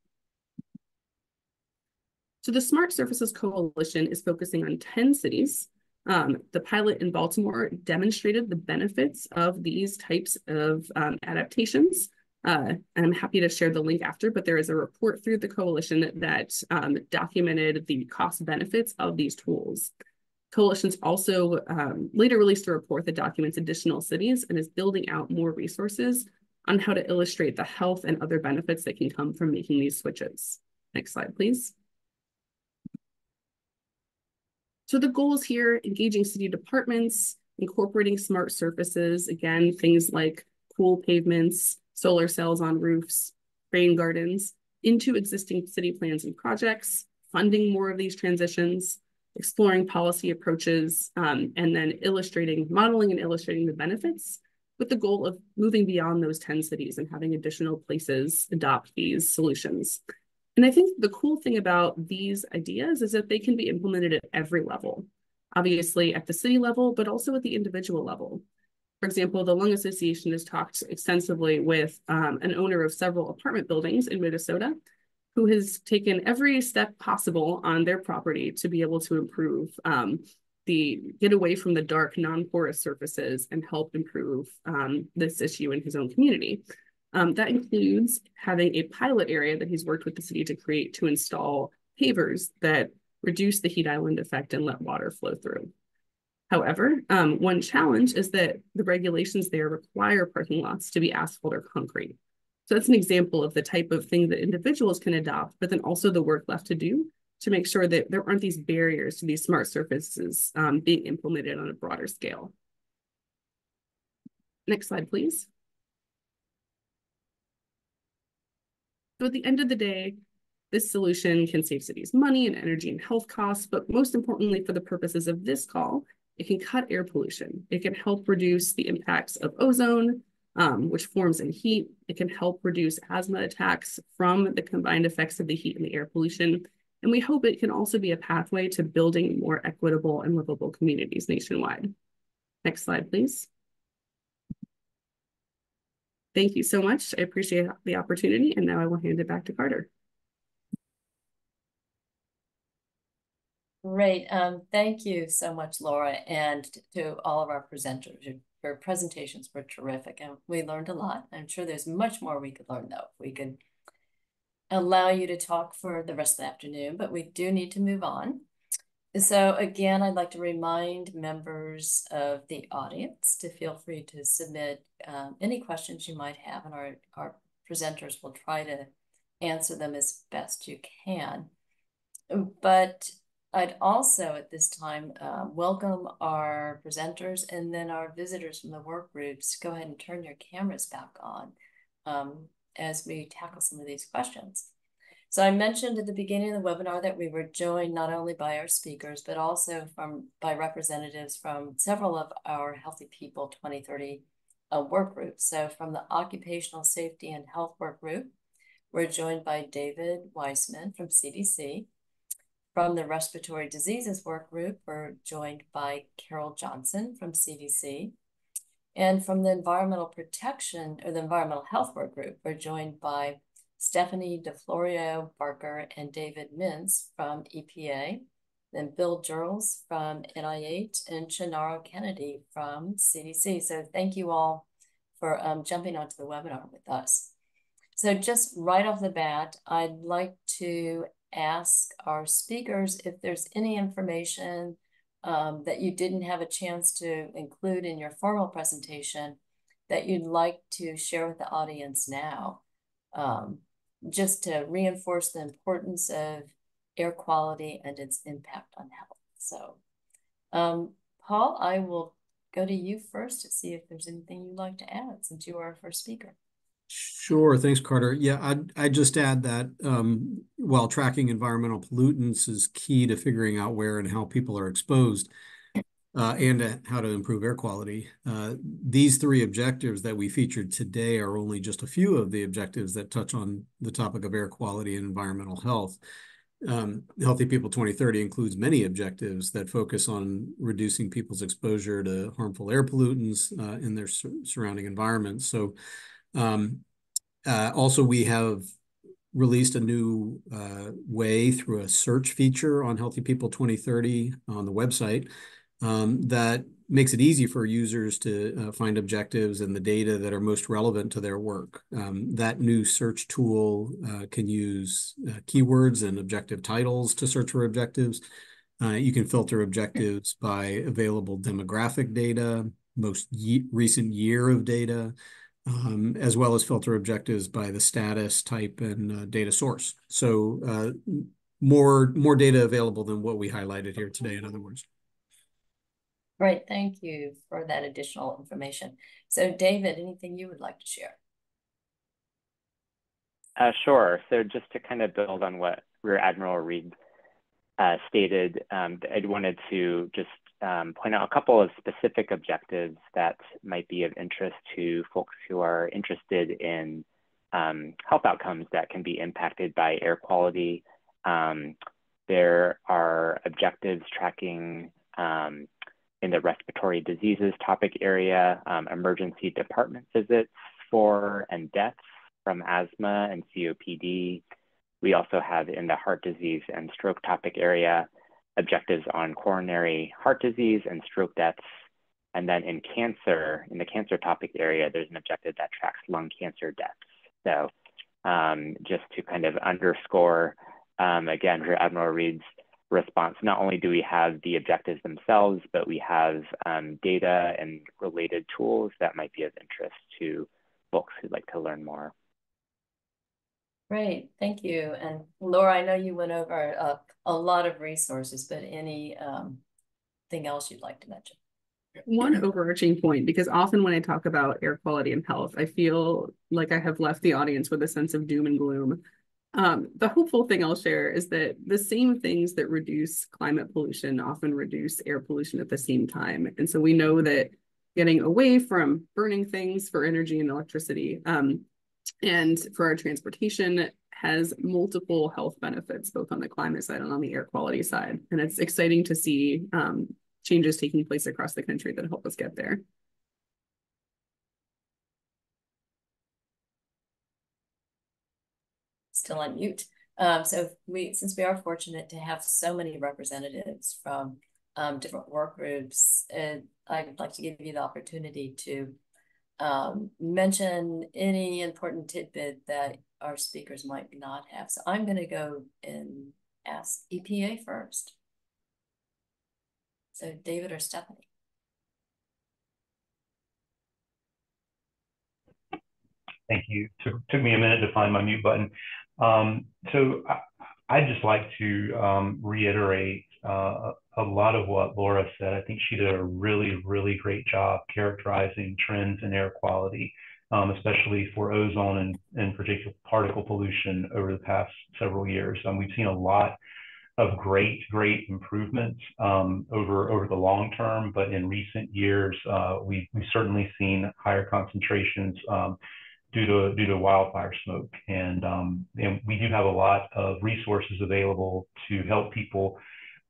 So the Smart Surfaces Coalition is focusing on 10 cities. The pilot in Baltimore demonstrated the benefits of these types of adaptations. And I'm happy to share the link after, but there is a report through the coalition that documented the cost benefits of these tools. Coalition's also later released a report that documents additional cities and is building out more resources on how to illustrate the health and other benefits that can come from making these switches. Next slide, please. So the goals here, engaging city departments, incorporating smart surfaces, again, things like cool pavements, solar cells on roofs, rain gardens, into existing city plans and projects, funding more of these transitions, exploring policy approaches, and then modeling and illustrating the benefits with the goal of moving beyond those 10 cities and having additional places adopt these solutions. And I think the cool thing about these ideas is that they can be implemented at every level, obviously at the city level, but also at the individual level. For example, the Lung Association has talked extensively with an owner of several apartment buildings in Minnesota who has taken every step possible on their property to be able to improve get away from the dark, non-porous surfaces and help improve this issue in his own community. That includes having a pilot area that he's worked with the city to create to install pavers that reduce the heat island effect and let water flow through. However, one challenge is that the regulations there require parking lots to be asphalt or concrete. So that's an example of the type of thing that individuals can adopt, but then also the work left to do to make sure that there aren't these barriers to these smart surfaces being implemented on a broader scale. Next slide, please. So at the end of the day, this solution can save cities money and energy and health costs, but most importantly, for the purposes of this call, it can cut air pollution. It can help reduce the impacts of ozone, which forms in heat. It can help reduce asthma attacks from the combined effects of the heat and the air pollution. And we hope it can also be a pathway to building more equitable and livable communities nationwide. Next slide, please. Thank you so much. I appreciate the opportunity, and now I will hand it back to Carter. Great. Thank you so much, Laura, and to all of our presenters. Your presentations were terrific, and we learned a lot. I'm sure there's much more we could learn, though, if we could allow you to talk for the rest of the afternoon, but we do need to move on. So again, I'd like to remind members of the audience to feel free to submit any questions you might have, and our presenters will try to answer them as best you can. But I'd also at this time welcome our presenters and then our visitors from the work groups. Go ahead and turn your cameras back on as we tackle some of these questions. So I mentioned at the beginning of the webinar that we were joined not only by our speakers, but also by representatives from several of our Healthy People 2030 work groups. So from the Occupational Safety and Health Work Group, we're joined by David Weissman from CDC. From the Respiratory Diseases Work Group, we're joined by Carol Johnson from CDC. And from the Environmental Protection or the Environmental Health Work Group, we're joined by Stephanie DeFlorio Barker and David Mintz from EPA, then Bill Jurls from NIH, and Chinaro Kennedy from CDC. So thank you all for jumping onto the webinar with us. So just right off the bat, I'd like to ask our speakers if there's any information that you didn't have a chance to include in your formal presentation that you'd like to share with the audience now, just to reinforce the importance of air quality and its impact on health. So, Paul, I will go to you first to see if there's anything you'd like to add since you are our first speaker. Sure. Thanks, Carter. Yeah, I'd just add that while tracking environmental pollutants is key to figuring out where and how people are exposed and how to improve air quality, these three objectives that we featured today are only just a few of the objectives that touch on the topic of air quality and environmental health. Healthy People 2030 includes many objectives that focus on reducing people's exposure to harmful air pollutants in their surrounding environments. So also, we have released a new way through a search feature on Healthy People 2030 on the website that makes it easy for users to find objectives and the data that are most relevant to their work. That new search tool can use keywords and objective titles to search for objectives. You can filter objectives by available demographic data, most recent year of data, as well as filter objectives by the status, type, and data source. So more data available than what we highlighted here today, in other words. Great, thank you for that additional information. So David, anything you would like to share? Sure. So just to kind of build on what Rear Admiral Reed stated, I wanted to just point out a couple of specific objectives that might be of interest to folks who are interested in health outcomes that can be impacted by air quality. There are objectives tracking in the respiratory diseases topic area, emergency department visits for and deaths from asthma and COPD. We also have in the heart disease and stroke topic area, objectives on coronary heart disease and stroke deaths. And then in the cancer topic area, there's an objective that tracks lung cancer deaths. So just to kind of underscore, again, Rear Admiral Reed's response, not only do we have the objectives themselves, but we have data and related tools that might be of interest to folks who'd like to learn more. Great, thank you. And Laura, I know you went over a lot of resources, but any thing else you'd like to mention? One overarching point, because often when I talk about air quality and health, I feel like I have left the audience with a sense of doom and gloom. The hopeful thing I'll share is that the same things that reduce climate pollution often reduce air pollution at the same time. And so we know that getting away from burning things for energy and electricity and for our transportation has multiple health benefits, both on the climate side and on the air quality side. And it's exciting to see changes taking place across the country that help us get there. Still on mute. So since we are fortunate to have so many representatives from different work groups, I'd like to give you the opportunity to mention any important tidbit that our speakers might not have. So I'm going to go and ask EPA first. So David or Stephanie? Thank you. Took me a minute to find my mute button. So I'd just like to reiterate a lot of what Laura said. I think she did a really, really great job characterizing trends in air quality, especially for ozone and particular particle pollution over the past several years. We've seen a lot of great improvements over the long term, but in recent years, we've certainly seen higher concentrations due to wildfire smoke, and we do have a lot of resources available to help people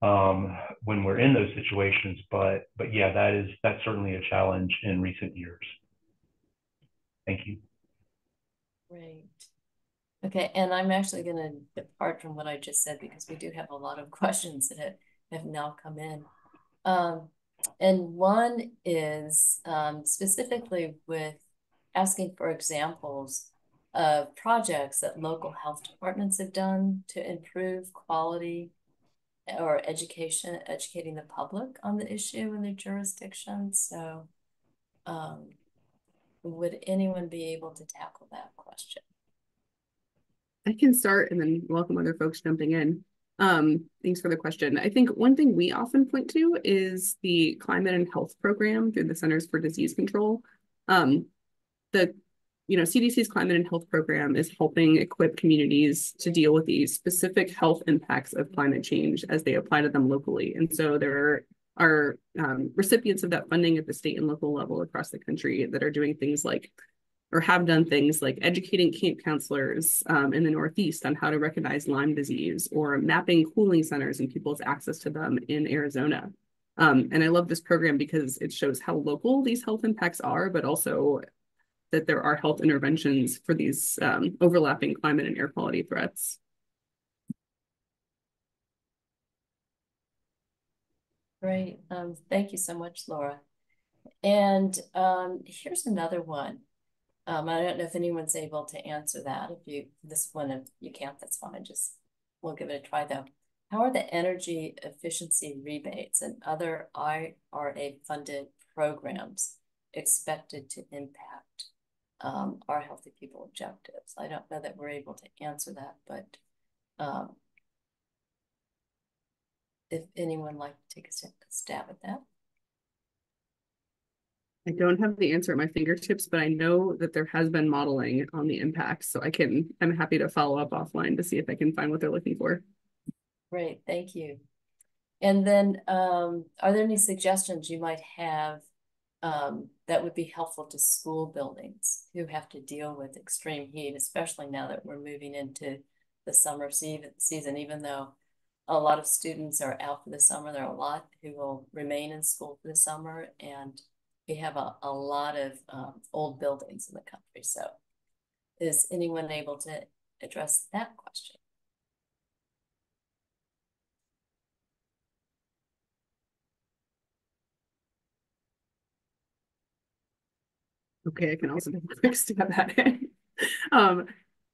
when we're in those situations. But yeah, that's certainly a challenge in recent years. Thank you. Great. Okay, and I'm actually going to depart from what I just said because we do have a lot of questions that have now come in. And one is specifically with asking for examples of projects that local health departments have done to improve quality or educating the public on the issue in their jurisdiction. So would anyone be able to tackle that question? I can start and then welcome other folks jumping in. Thanks for the question. I think one thing we often point to is the Climate and Health Program through the Centers for Disease Control. The CDC's Climate and Health Program is helping equip communities to deal with the specific health impacts of climate change as they apply to them locally. And so there are recipients of that funding at the state and local level across the country that are doing things like, or have done things like educating camp counselors in the Northeast on how to recognize Lyme disease, or mapping cooling centers and people's access to them in Arizona. And I love this program because it shows how local these health impacts are, but also that there are health interventions for these overlapping climate and air quality threats. Great. Thank you so much, Laura. And here's another one. I don't know if anyone's able to answer that. If you can't, that's fine. We'll give it a try though. How are the energy efficiency rebates and other IRA funded programs expected to impact our healthy people objectives? I don't know that we're able to answer that, but if anyone would like to take a stab at that. I don't have the answer at my fingertips, but I know that there has been modeling on the impacts, so I'm happy to follow up offline to see if I can find what they're looking for. Great, thank you. And then are there any suggestions you might have that would be helpful to school buildings who have to deal with extreme heat, especially now that we're moving into the summer season? Even though a lot of students are out for the summer, there are a lot who will remain in school for the summer, and we have a lot of old buildings in the country. So is anyone able to address that question? Okay, I can also take a quick stab at it.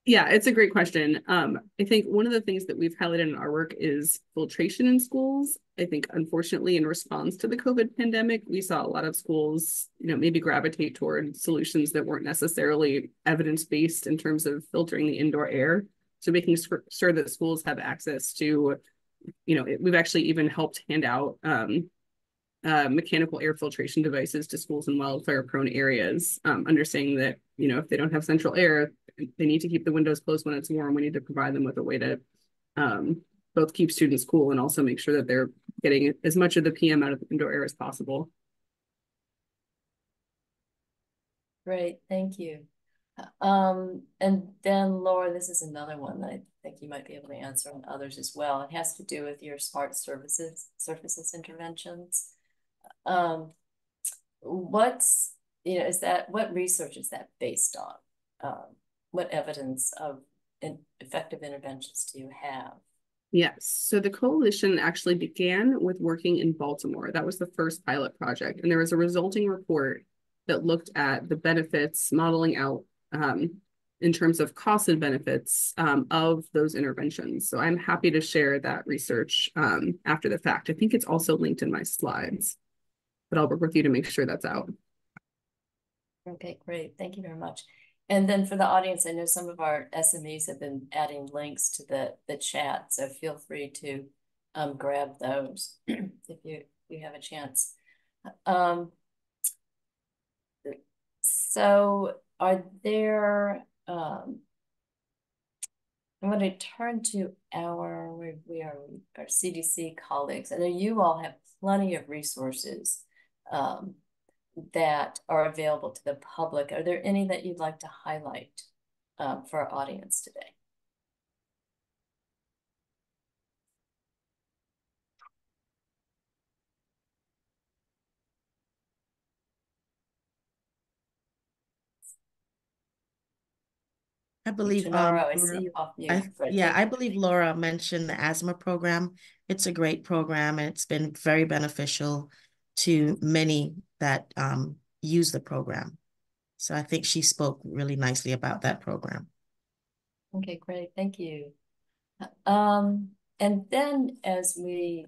Yeah, it's a great question. I think one of the things that we've highlighted in our work is filtration in schools. I think, unfortunately, in response to the COVID pandemic, we saw a lot of schools, maybe gravitate toward solutions that weren't necessarily evidence-based in terms of filtering the indoor air. So making sure that schools have access to, we've actually even helped hand out mechanical air filtration devices to schools in wildfire-prone areas, understanding that, if they don't have central air, they need to keep the windows closed when it's warm. We need to provide them with a way to both keep students cool and also make sure that they're getting as much of the PM out of the indoor air as possible. Great, thank you. And then Laura, this is another one that I think you might be able to answer, and others as well. It has to do with your smart surfaces interventions. what's, what research is that based on? What evidence of effective interventions do you have? Yes, so the coalition actually began with working in Baltimore. That was the first pilot project, and there was a resulting report that looked at the benefits, modeling out in terms of costs and benefits of those interventions. So I'm happy to share that research after the fact. I think it's also linked in my slides, but I'll work with you to make sure that's out. Okay, great. Thank you very much. And then for the audience, I know some of our SMEs have been adding links to the chat, so feel free to grab those if you have a chance. So are there, I'm going to turn to our CDC colleagues. I know you all have plenty of resources that are available to the public. Are there any that you'd like to highlight for our audience today? I believe Gennaro, I see you off mute. I believe Laura mentioned the asthma program. It's a great program, and it's been very beneficial to many that use the program. So I think she spoke really nicely about that program. Okay, great. Thank you. And then as I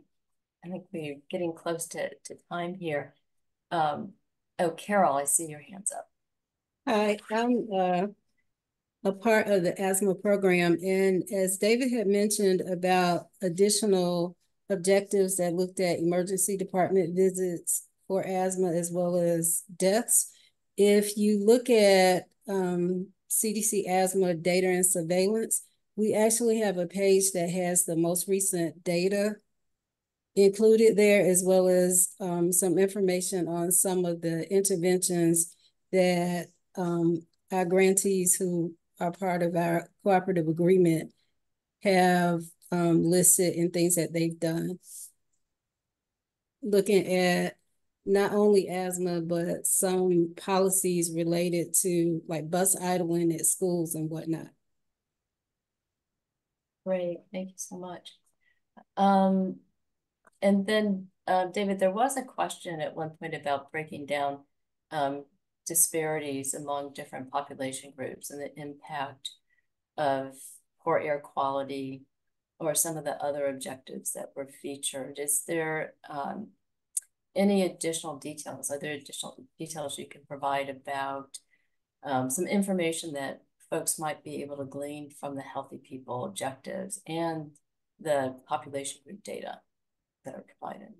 think we're getting close to time here. Oh, Carol, I see your hands up. Hi, I'm a part of the asthma program. And as David had mentioned about additional objectives that looked at emergency department visits for asthma as well as deaths, if you look at CDC asthma data and surveillance, we actually have a page that has the most recent data included there, as well as some information on some of the interventions that our grantees who are part of our cooperative agreement have listed in things that they've done. Looking at not only asthma, but some policies related to like bus idling at schools and whatnot. Great, thank you so much. And then, David, there was a question at one point about breaking down disparities among different population groups and the impact of poor air quality or some of the other objectives that were featured. Is there any additional details? Are there additional details you can provide about some information that folks might be able to glean from the Healthy People objectives and the population group data that are provided?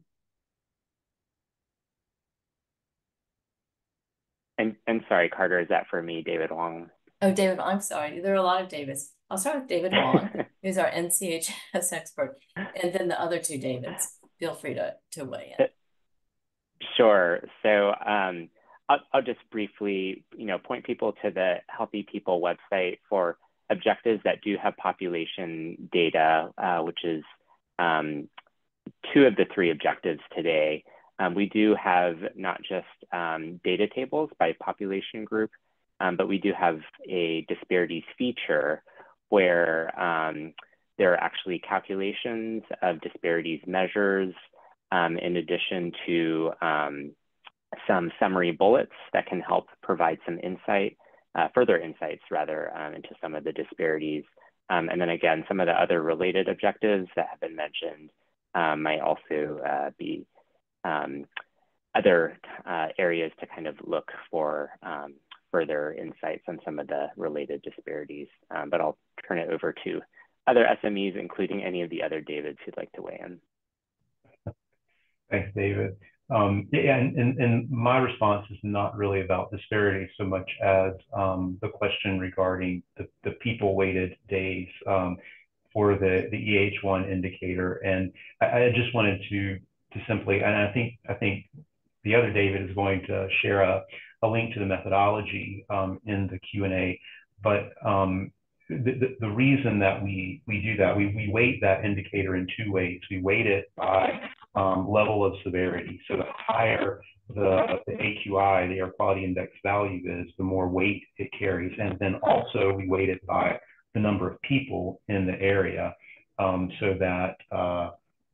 And sorry, Carter, is that for me, David Wong? Oh, David, I'm sorry. There are a lot of Davids. I'll start with David Wong, who's our NCHS expert, and then the other two Davids. Feel free to weigh in. Sure. So I'll just briefly, point people to the Healthy People website for objectives that do have population data, which is 2 of the 3 objectives today. We do have not just data tables by population group, but we do have a disparities feature where there are actually calculations of disparities measures in addition to some summary bullets that can help provide some insight, further insights rather, into some of the disparities. And then again, some of the other related objectives that have been mentioned might also be other areas to kind of look for further insights on some of the related disparities. But I'll turn it over to other SMEs, including any of the other Davids who'd like to weigh in. Thanks, David. Yeah, and my response is not really about disparity so much as the question regarding the people-weighted days for the EH1 indicator. And I just wanted to simply, and I think the other David is going to share a link to the methodology in the Q&A. But the reason that we do that, we weight that indicator in 2 ways. We weight it by level of severity. So the higher the AQI, the air quality index value is, the more weight it carries. And then also we weight it by the number of people in the area, so that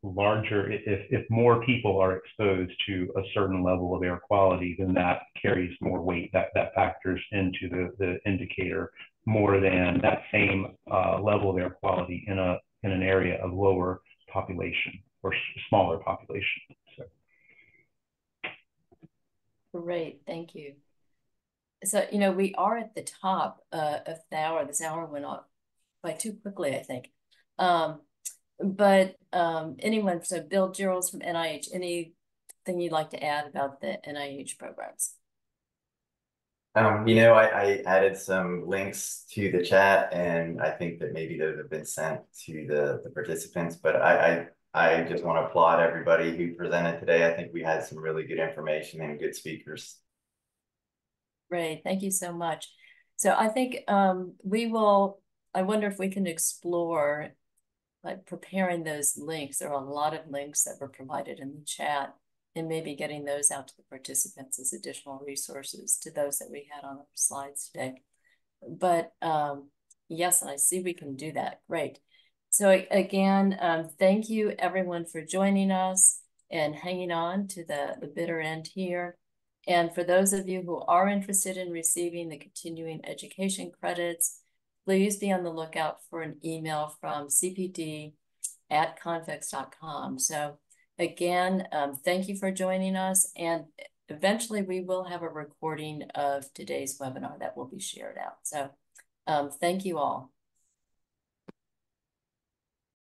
if more people are exposed to a certain level of air quality, then that carries more weight. That factors into the indicator more than that same level of air quality in an area of lower population or smaller population. So. Great, thank you. So, you know, we are at the top of the hour. This hour went on by too quickly, I think. Anyone, so Bill Gerald from NIH, anything you'd like to add about the NIH programs? You know, I added some links to the chat, and I think that maybe those have been sent to the participants, but I just want to applaud everybody who presented today. I think we had some really good information and good speakers. Great, thank you so much. So I think I wonder if we can explore like preparing those links. There are a lot of links that were provided in the chat, and maybe getting those out to the participants as additional resources to those that we had on our slides today. But yes, and I see we can do that. Great. So again, thank you everyone for joining us and hanging on to the bitter end here. And for those of you who are interested in receiving the continuing education credits, please be on the lookout for an email from cpd@convex.com. So again, thank you for joining us. And eventually we will have a recording of today's webinar that will be shared out. So thank you all.